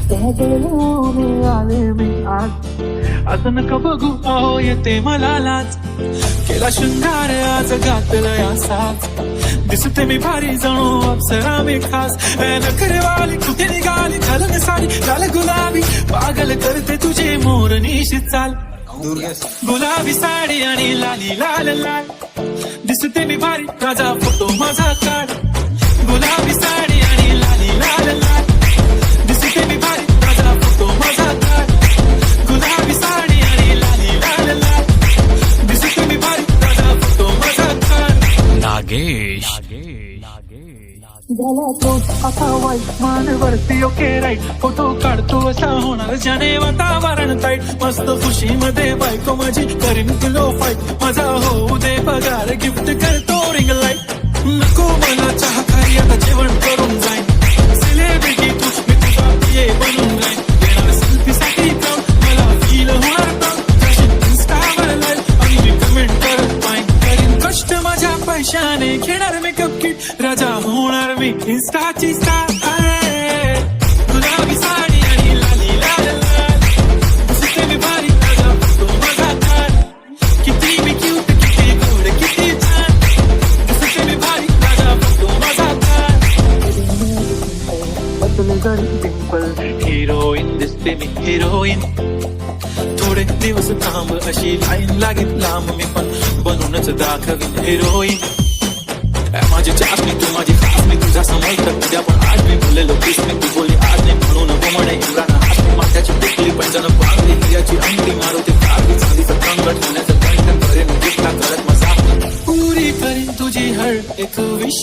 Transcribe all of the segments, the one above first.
आले मी आज, असं नका बघू अहो येते मला लाज. केला शृंगार आज घातलं असाच, दिसते मी भारी जणू अप्सरा मी खास. नखरेवाली कुठे निघाली घालून साडी लाल गुलाबी, पागल करते तुझे मोरनीशी चाल. गुलाबी साडी आणि लाली लाल लाल, दिसते मी भारी राजा फोटो माझा काढ. गुलाबी साडी आणि लाली लाल लाल, दिसते मी भारी राजा फोटो माझा काढ. गुलाबी साडी आणि लाली लाल लाल, दिसते मी भारी राजा फोटो माझा काढ. नागेश झाला तो असा वाईट मानवरती ओके राईट, फोटो काढतो असा होणार ज्याने वातावरण ताईट. मस्त खुशी मध्ये बायको माझी करीन किलो फाईट, माझा होऊ दे पगार गिफ्ट करतो रिंग लाईट. नको मला चहा खाई आता जेवण करून जाईन, सेलिब्रिटी तू मी तुझा पिये बनून जाईन. येणार सेल्फीसाठी जाऊन मला फील होणार जाऊन, इंस्टावर लाईव्ह आणि मी कमेंट करत पाईन. करीन कष्ट माझ्या पैशाने, घेणार मेकअप किट राजा होणार मी इंस्टाची स्टार. गुलाबी साडी आणि लाली लाल लाल, दिसते मी भारी राजा फोटो माझा काढ. किती मी क्यूट किती गोड किती छान, दिसते मी भारी राजा फोटो माझा काढ. बदल गरी पिंपल हिरोईन, दिसते मी हिरोईन. थोडे दिवस थांब अशी लाईन लागेल लांब, मी पण बनूनच दाखवीन हिरोईन. माझी चाचणी तू माझी खासमी, तुझा समोर तर तुझ्या पण आज मी बोललेलो प्लीज मी, तू बोलली आज नाही म्हणून म्हणे इम्राना. आज मी माथ्याची टिकली पैंजण पागली, हिऱ्याची अंगठी मारवते कागदी चांदीचं कंगट, होण्याचं कंटन करेन गिफ्टा करत मजा. पुरी करीन तुझी हर एक विश,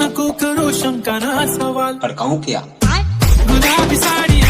नको करो शंका ना सवाल. भड़काऊं क्या? गुलाबी साडी